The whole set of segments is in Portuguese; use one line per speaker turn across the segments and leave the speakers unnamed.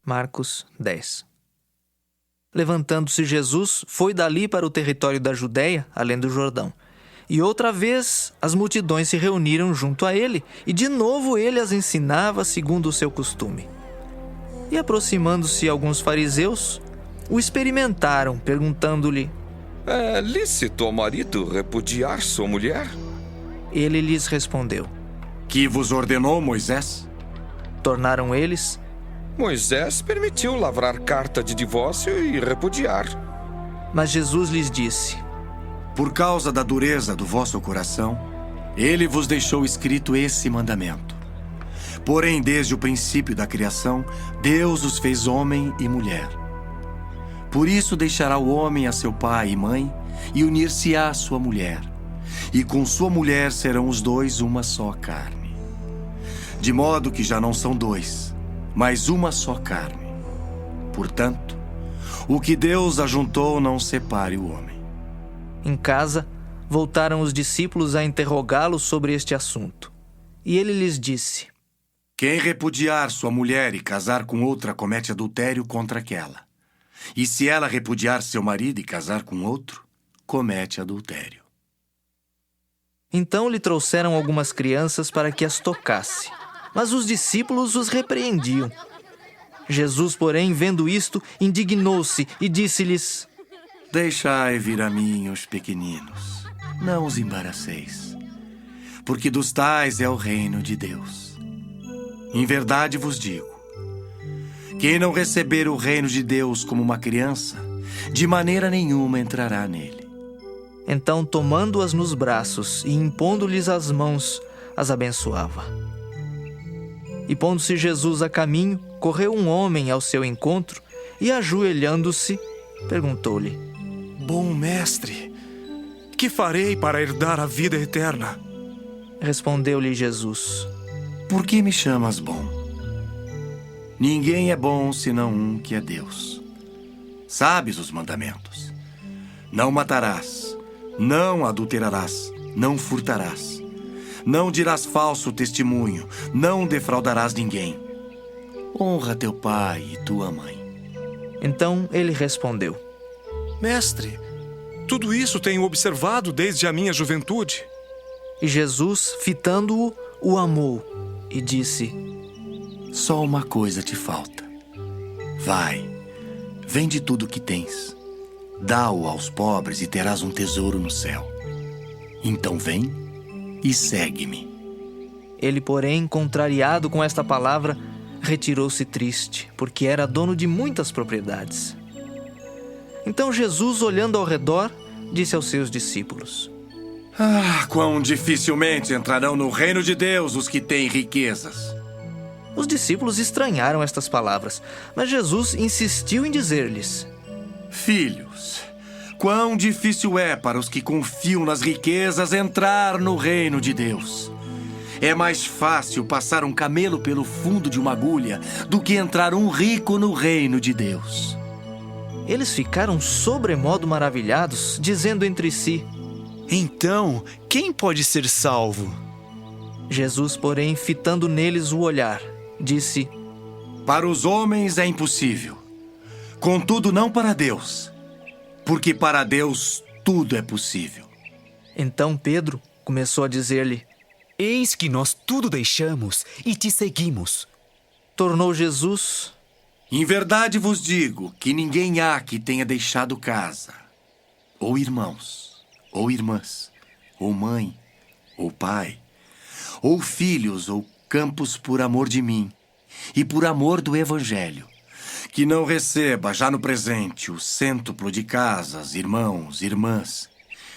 Marcos 10. Levantando-se Jesus, foi dali para o território da Judéia, além do Jordão. E outra vez as multidões se reuniram junto a ele, e de novo ele as ensinava segundo o seu costume. E aproximando-se alguns fariseus, o experimentaram, perguntando-lhe:
É lícito ao marido repudiar sua mulher?
Ele lhes respondeu.
Que vos ordenou Moisés?
Tornaram eles:
Moisés permitiu lavrar carta de divórcio e repudiar.
Mas Jesus lhes disse:
Por causa da dureza do vosso coração, ele vos deixou escrito esse mandamento. Porém, desde o princípio da criação, Deus os fez homem e mulher. Por isso deixará o homem a seu pai e mãe, e unir-se-á à sua mulher. E com sua mulher serão os dois uma só carne. De modo que já não são dois, mas uma só carne. Portanto, o que Deus ajuntou não separe o homem.
Em casa, voltaram os discípulos a interrogá-lo sobre este assunto. E ele lhes disse:
Quem repudiar sua mulher e casar com outra comete adultério contra aquela. E se ela repudiar seu marido e casar com outro, comete adultério.
Então lhe trouxeram algumas crianças para que as tocasse, mas os discípulos os repreendiam. Jesus, porém, vendo isto, indignou-se e disse-lhes:
Deixai vir a mim os pequeninos, não os embaraceis, porque dos tais é o reino de Deus. Em verdade vos digo, quem não receber o reino de Deus como uma criança, de maneira nenhuma entrará nele.
Então, tomando-as nos braços e impondo-lhes as mãos, as abençoava. E pondo-se Jesus a caminho, correu um homem ao seu encontro e, ajoelhando-se, perguntou-lhe:
Bom mestre, que farei para herdar a vida eterna?
Respondeu-lhe Jesus:
Por que me chamas bom? Ninguém é bom senão um que é Deus. Sabes os mandamentos: não matarás, não adulterarás, não furtarás, não dirás falso testemunho, não defraudarás ninguém. Honra teu pai e tua mãe.
Então ele respondeu:
Mestre, tudo isso tenho observado desde a minha juventude.
E Jesus, fitando-o, o amou e disse:
Só uma coisa te falta. Vai, vende tudo o que tens, dá-o aos pobres e terás um tesouro no céu. Então vem e segue-me.
Ele, porém, contrariado com esta palavra, retirou-se triste, porque era dono de muitas propriedades. Então Jesus, olhando ao redor, disse aos seus discípulos:
Quão dificilmente entrarão no reino de Deus os que têm riquezas.
Os discípulos estranharam estas palavras, mas Jesus insistiu em dizer-lhes:
Filhos, quão difícil é para os que confiam nas riquezas entrar no reino de Deus. É mais fácil passar um camelo pelo fundo de uma agulha do que entrar um rico no reino de Deus.
Eles ficaram sobremodo maravilhados, dizendo entre si:
Então, quem pode ser salvo?
Jesus, porém, fitando neles o olhar, disse:
Para os homens é impossível, contudo não para Deus, porque para Deus tudo é possível.
Então Pedro começou a dizer-lhe:
Eis que nós tudo deixamos e te seguimos.
Tornou Jesus:
Em verdade vos digo que ninguém há que tenha deixado casa, ou irmãos, ou irmãs, ou mãe, ou pai, ou filhos, ou campos por amor de mim e por amor do Evangelho, que não receba já no presente o cêntuplo de casas, irmãos, irmãs,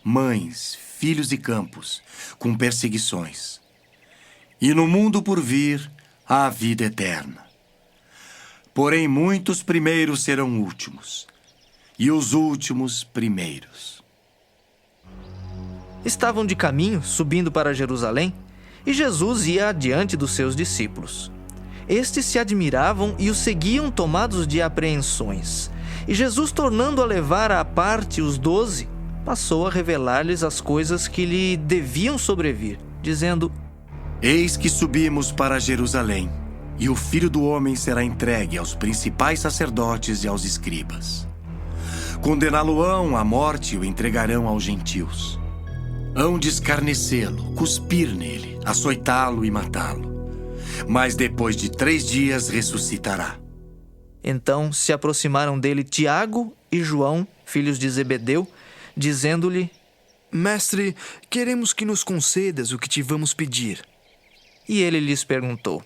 mães, filhos e campos, com perseguições. E no mundo por vir, a vida eterna. Porém, muitos primeiros serão últimos, e os últimos primeiros.
Estavam de caminho, subindo para Jerusalém, e Jesus ia adiante dos seus discípulos. Estes se admiravam e o seguiam tomados de apreensões. E Jesus, tornando a levar à parte os 12, passou a revelar-lhes as coisas que lhe deviam sobrevir, dizendo:
Eis que subimos para Jerusalém, e o Filho do Homem será entregue aos principais sacerdotes e aos escribas. Condená-lo-ão à morte e o entregarão aos gentios. Hão de escarnecê-lo, cuspir nele, açoitá-lo e matá-lo. Mas depois de 3 dias ressuscitará.
Então se aproximaram dele Tiago e João, filhos de Zebedeu, dizendo-lhe:
Mestre, queremos que nos concedas o que te vamos pedir.
E ele lhes perguntou.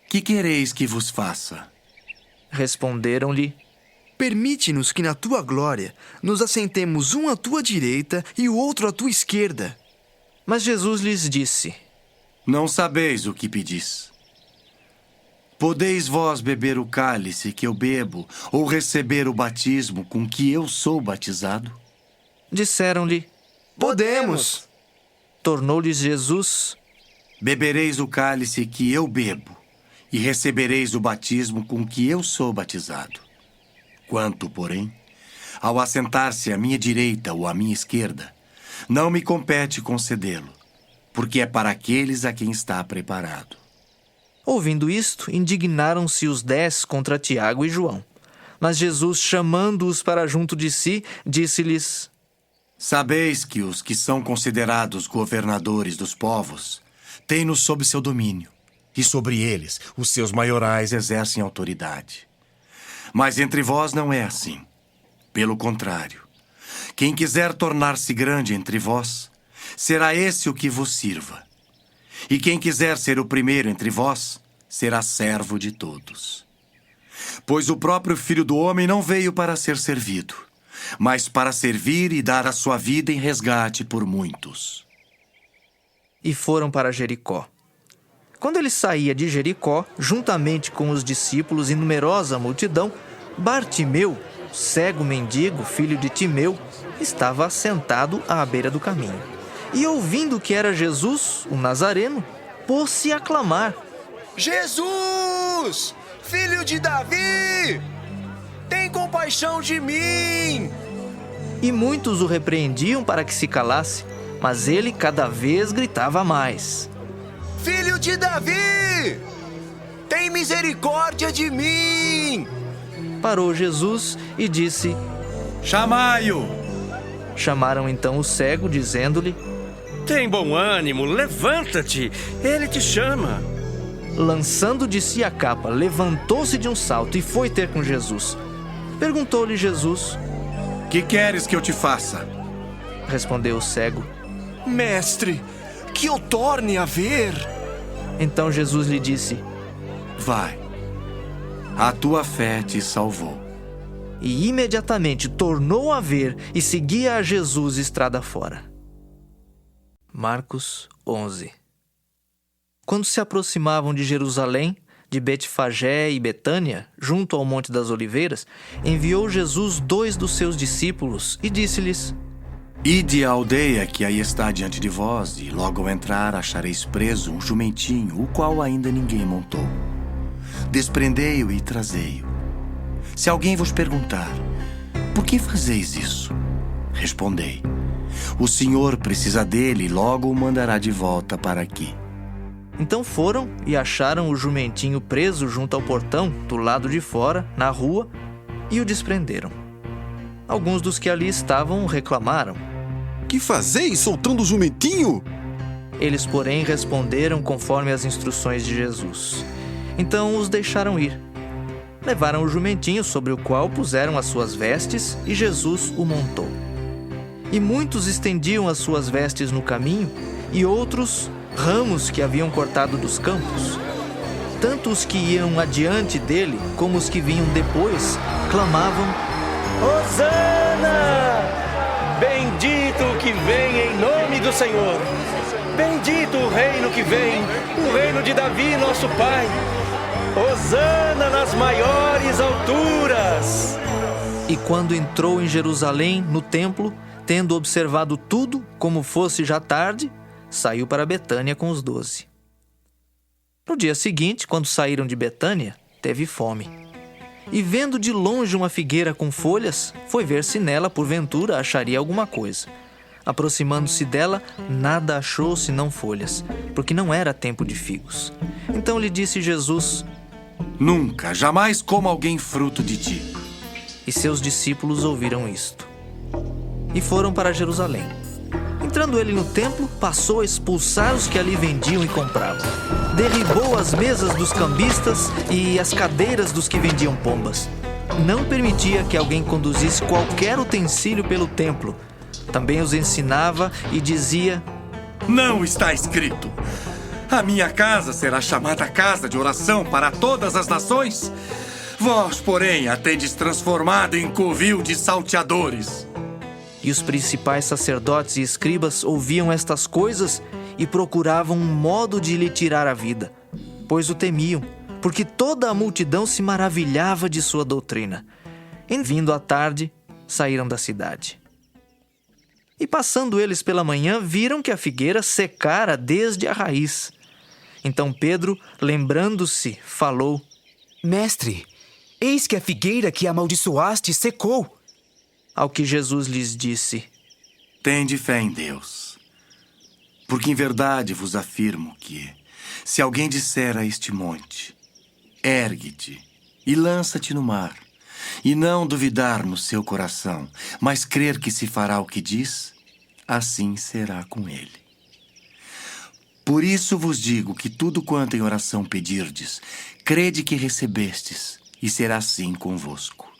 Que quereis que vos faça?
Responderam-lhe:
Permite-nos que na tua glória nos assentemos um à tua direita e o outro à tua esquerda.
Mas Jesus lhes disse:
Não sabeis o que pedis. Podeis vós beber o cálice que eu bebo, ou receber o batismo com que eu sou batizado?
Disseram-lhe:
Podemos.
Tornou-lhes Jesus:
Bebereis o cálice que eu bebo, e recebereis o batismo com que eu sou batizado. Quanto, porém, ao assentar-se à minha direita ou à minha esquerda, não me compete concedê-lo, porque é para aqueles a quem está preparado.
Ouvindo isto, indignaram-se os 10 contra Tiago e João. Mas Jesus, chamando-os para junto de si, disse-lhes:
Sabeis que os que são considerados governadores dos povos têm-nos sob seu domínio, e sobre eles os seus maiorais exercem autoridade. Mas entre vós não é assim. Pelo contrário, quem quiser tornar-se grande entre vós, será esse o que vos sirva. E quem quiser ser o primeiro entre vós, será servo de todos. Pois o próprio Filho do Homem não veio para ser servido, mas para servir e dar a sua vida em resgate por muitos.
E foram para Jericó. Quando ele saía de Jericó, juntamente com os discípulos e numerosa multidão, Bartimeu, cego mendigo, filho de Timeu, estava sentado à beira do caminho. E ouvindo que era Jesus, o Nazareno, pôs-se a clamar:
Jesus, filho de Davi, tem compaixão de mim!
E muitos o repreendiam para que se calasse, mas ele cada vez gritava mais:
Filho de Davi, tem misericórdia de mim!
Parou Jesus e disse:
Chamai-o!
Chamaram então o cego, dizendo-lhe:
Tem bom ânimo, levanta-te, ele te chama.
Lançando de si a capa, levantou-se de um salto e foi ter com Jesus. Perguntou-lhe Jesus:
Que queres que eu te faça?
Respondeu o cego:
Mestre, que eu torne a ver!
Então Jesus lhe disse:
Vai, a tua fé te salvou.
E imediatamente tornou a ver e seguia a Jesus estrada fora. Marcos 11. Quando se aproximavam de Jerusalém, de Betfagé e Betânia, junto ao Monte das Oliveiras, enviou Jesus 2 dos seus discípulos e disse-lhes:
Ide à aldeia que aí está diante de vós, e logo ao entrar achareis preso um jumentinho, o qual ainda ninguém montou. Desprendei-o e trazei-o. Se alguém vos perguntar: Por que fazeis isso? Respondei: O Senhor precisa dele e logo o mandará de volta para aqui.
Então foram e acharam o jumentinho preso junto ao portão, do lado de fora, na rua, e o desprenderam. Alguns dos que ali estavam reclamaram:
Que fazeis soltando o jumentinho?
Eles, porém, responderam conforme as instruções de Jesus. Então os deixaram ir. Levaram o jumentinho, sobre o qual puseram as suas vestes, e Jesus o montou. E muitos estendiam as suas vestes no caminho, e outros ramos que haviam cortado dos campos. Tanto os que iam adiante dele, como os que vinham depois, clamavam:
Hosana! Bendito o que vem em nome do Senhor! Bendito o reino que vem, o reino de Davi, nosso pai! Hosana nas maiores alturas!
E quando entrou em Jerusalém, no templo, tendo observado tudo, como fosse já tarde, saiu para Betânia com os 12. No dia seguinte, quando saíram de Betânia, teve fome. E vendo de longe uma figueira com folhas, foi ver se nela, porventura, acharia alguma coisa. Aproximando-se dela, nada achou senão folhas, porque não era tempo de figos. Então lhe disse Jesus:
Nunca, jamais coma alguém fruto de ti.
E seus discípulos ouviram isto. E foram para Jerusalém. Entrando ele no templo, passou a expulsar os que ali vendiam e compravam. Derribou as mesas dos cambistas e as cadeiras dos que vendiam pombas. Não permitia que alguém conduzisse qualquer utensílio pelo templo. Também os ensinava e dizia:
Não está escrito: a minha casa será chamada casa de oração para todas as nações? Vós, porém, a tendes transformado em covil de salteadores.
E os principais sacerdotes e escribas ouviam estas coisas e procuravam um modo de lhe tirar a vida, pois o temiam, porque toda a multidão se maravilhava de sua doutrina. Em vindo à tarde, saíram da cidade. E passando eles pela manhã, viram que a figueira secara desde a raiz. Então Pedro, lembrando-se, falou:
Mestre, eis que a figueira que amaldiçoaste secou.
Ao que Jesus lhes disse:
Tende fé em Deus, porque em verdade vos afirmo que, se alguém disser a este monte: ergue-te e lança-te no mar, e não duvidar no seu coração, mas crer que se fará o que diz, assim será com ele. Por isso vos digo que tudo quanto em oração pedirdes, crede que recebestes, e será assim convosco.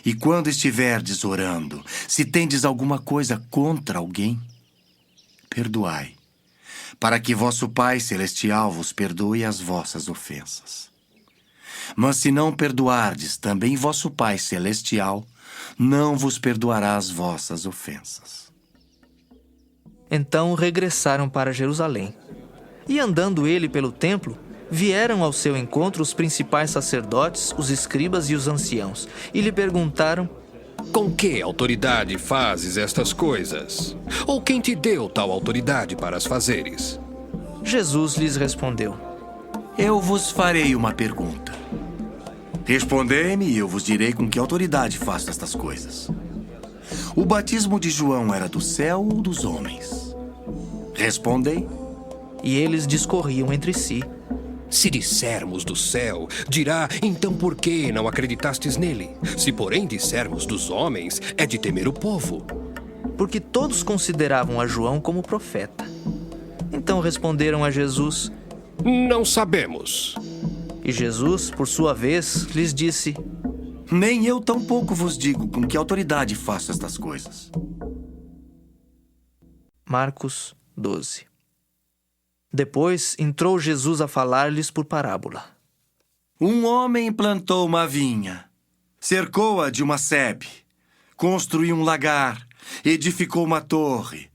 E quando estiverdes orando, se tendes alguma coisa contra alguém, perdoai, para que vosso Pai Celestial vos perdoe as vossas ofensas. Mas se não perdoardes, também vosso Pai Celestial não vos perdoará as vossas ofensas.
Então regressaram para Jerusalém. E andando ele pelo templo, vieram ao seu encontro os principais sacerdotes, os escribas e os anciãos, e lhe perguntaram:
Com que autoridade fazes estas coisas? Ou quem te deu tal autoridade para as fazeres?
Jesus lhes respondeu:
Eu vos farei uma pergunta. Respondei-me e eu vos direi com que autoridade faço estas coisas. O batismo de João era do céu ou dos homens? Respondei.
E eles discorriam entre si.
Se dissermos do céu, dirá, então por que não acreditastes nele? Se porém dissermos dos homens, é de temer o povo.
Porque todos consideravam a João como profeta. Então responderam a Jesus:
Não sabemos.
E Jesus, por sua vez, lhes disse:
Nem eu tampouco vos digo com que autoridade faço estas coisas.
Marcos 12. Depois entrou Jesus a falar-lhes por parábola.
Um homem plantou uma vinha, cercou-a de uma sebe, construiu um lagar, edificou uma torre,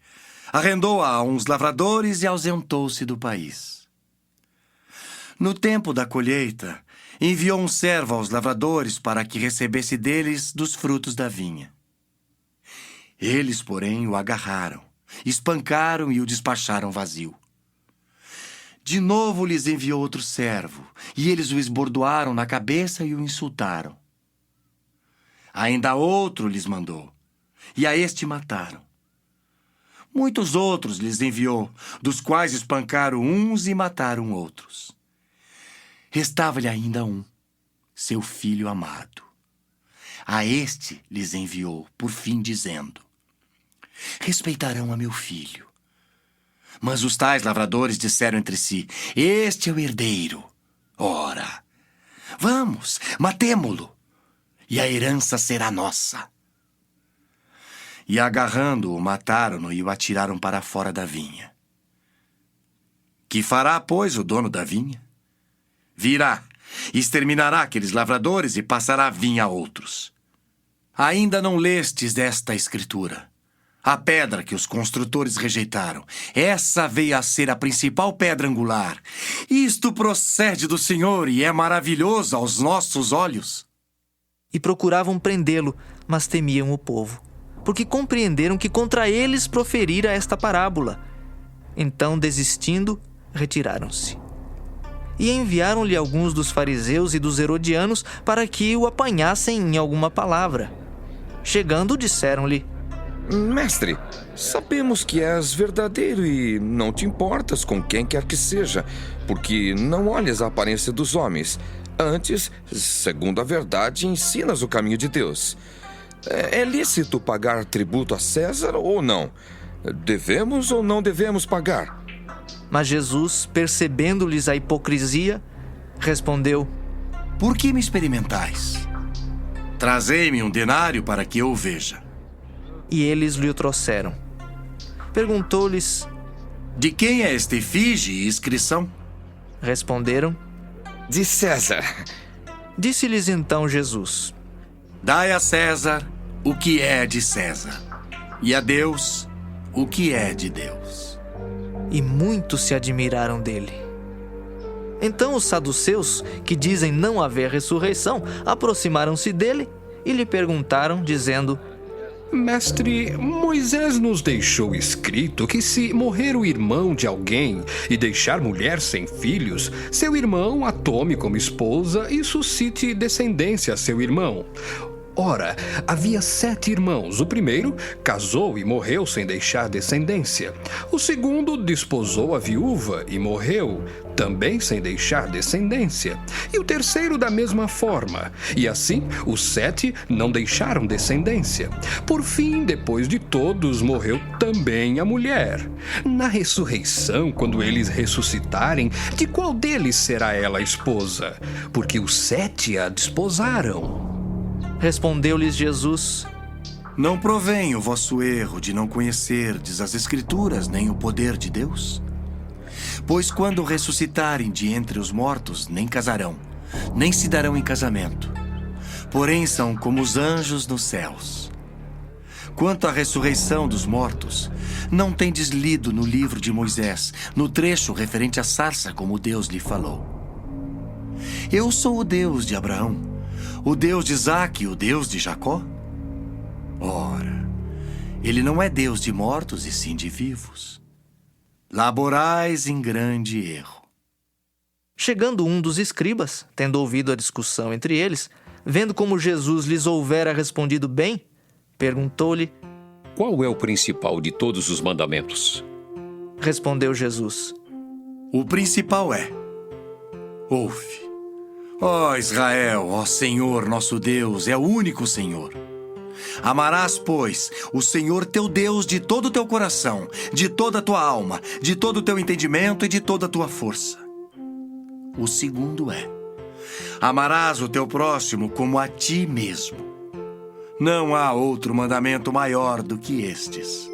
arrendou-a a uns lavradores e ausentou-se do país. No tempo da colheita, enviou um servo aos lavradores para que recebesse deles dos frutos da vinha. Eles, porém, o agarraram, espancaram e o despacharam vazio. De novo lhes enviou outro servo, e eles o esbordoaram na cabeça e o insultaram. Ainda outro lhes mandou, e a este mataram. Muitos outros lhes enviou, dos quais espancaram uns e mataram outros. Restava-lhe ainda um, seu filho amado. A este lhes enviou, por fim, dizendo: Respeitarão a meu filho. Mas os tais lavradores disseram entre si: Este é o herdeiro. Ora, vamos, matemo-lo, e a herança será nossa. E agarrando-o, mataram-no e o atiraram para fora da vinha. Que fará, pois, o dono da vinha? Virá, exterminará aqueles lavradores e passará a vinha a outros. Ainda não lestes esta escritura? A pedra que os construtores rejeitaram, essa veio a ser a principal pedra angular. Isto procede do Senhor e é maravilhoso aos nossos olhos.
E procuravam prendê-lo, mas temiam o povo, porque compreenderam que contra eles proferira esta parábola. Então, desistindo, retiraram-se. E enviaram-lhe alguns dos fariseus e dos herodianos para que o apanhassem em alguma palavra. Chegando, disseram-lhe:
Mestre, sabemos que és verdadeiro e não te importas com quem quer que seja, porque não olhas a aparência dos homens. Antes, segundo a verdade, ensinas o caminho de Deus. É lícito pagar tributo a César ou não? Devemos ou não devemos pagar?
Mas Jesus, percebendo-lhes a hipocrisia, respondeu:
Por que me experimentais? Trazei-me um denário para que eu o veja.
E eles lhe o trouxeram. Perguntou-lhes,
De quem é esta efígie e inscrição?
responderam.
De César.
Disse-lhes então Jesus:
Dai a César o que é de César, e a Deus o que é de Deus.
E muitos se admiraram dele. Então os saduceus, que dizem não haver ressurreição, aproximaram-se dele e lhe perguntaram, dizendo:
Mestre, Moisés nos deixou escrito que se morrer o irmão de alguém e deixar mulher sem filhos, seu irmão a tome como esposa e suscite descendência a seu irmão. Ora, havia 7 irmãos. O primeiro casou e morreu sem deixar descendência. O segundo desposou a viúva e morreu, também sem deixar descendência. E o terceiro da mesma forma. E assim, os 7 não deixaram descendência. Por fim, depois de todos, morreu também a mulher. Na ressurreição, quando eles ressuscitarem, de qual deles será ela a esposa? Porque os 7 a desposaram.
Respondeu-lhes Jesus:
Não provém o vosso erro de não conhecerdes as Escrituras nem o poder de Deus? Pois quando ressuscitarem de entre os mortos, nem casarão, nem se darão em casamento. Porém são como os anjos nos céus. Quanto à ressurreição dos mortos, não tendes lido no livro de Moisés, no trecho referente à sarça, como Deus lhe falou. Eu sou o Deus de Abraão, o Deus de Isaque e o Deus de Jacó? Ora, ele não é Deus de mortos e sim de vivos. Laborais em grande erro.
Chegando um dos escribas, tendo ouvido a discussão entre eles, vendo como Jesus lhes houvera respondido bem, perguntou-lhe:
Qual é o principal de todos os mandamentos?
Respondeu Jesus:
O principal é: ouve. Ó Israel, ó Senhor nosso Deus, é o único Senhor. Amarás, pois, o Senhor teu Deus de todo o teu coração, de toda a tua alma, de todo o teu entendimento e de toda a tua força. O segundo é: amarás o teu próximo como a ti mesmo. Não há outro mandamento maior do que estes.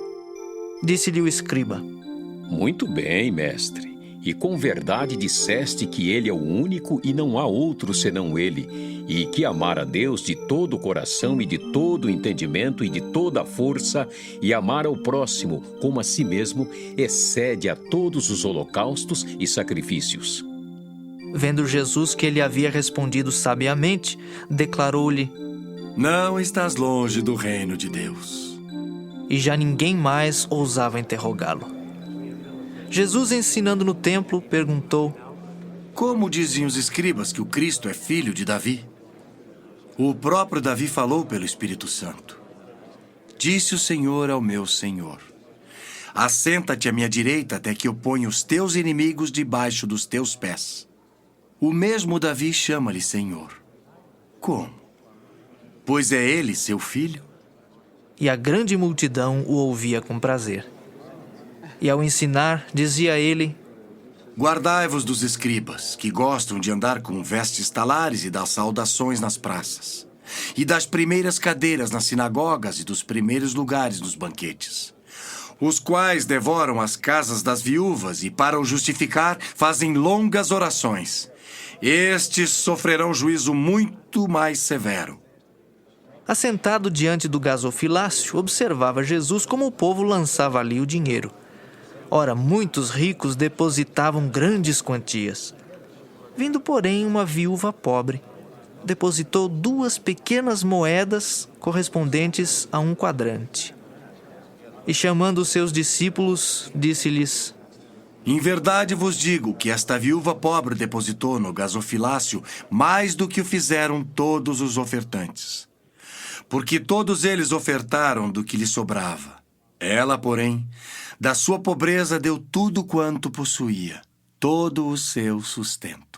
Disse-lhe o escriba:
Muito bem, mestre. E com verdade disseste que ele é o único e não há outro senão ele, e que amar a Deus de todo o coração e de todo o entendimento e de toda a força, e amar ao próximo como a si mesmo, excede a todos os holocaustos e sacrifícios.
Vendo Jesus que ele havia respondido sabiamente, declarou-lhe:
Não estás longe do reino de Deus.
E já ninguém mais ousava interrogá-lo. Jesus, ensinando no templo, perguntou:
Como dizem os escribas que o Cristo é filho de Davi? O próprio Davi falou pelo Espírito Santo. Disse o Senhor ao meu Senhor: Assenta-te à minha direita até que eu ponha os teus inimigos debaixo dos teus pés. O mesmo Davi chama-lhe Senhor. Como? Pois é ele seu filho?
E a grande multidão o ouvia com prazer. E ao ensinar, dizia ele:
Guardai-vos dos escribas, que gostam de andar com vestes talares e das saudações nas praças, e das primeiras cadeiras nas sinagogas e dos primeiros lugares nos banquetes, os quais devoram as casas das viúvas e, para o justificar, fazem longas orações. Estes sofrerão juízo muito mais severo.
Assentado diante do gasofilácio, observava Jesus como o povo lançava ali o dinheiro. Ora, muitos ricos depositavam grandes quantias. Vindo, porém, uma viúva pobre, depositou 2 pequenas moedas correspondentes a 1 quadrante. E chamando os seus discípulos, disse-lhes:
Em verdade vos digo que esta viúva pobre depositou no gasofilácio mais do que o fizeram todos os ofertantes. porque todos eles ofertaram do que lhe sobrava. Ela, porém, da sua pobreza deu tudo quanto possuía, todo o seu sustento.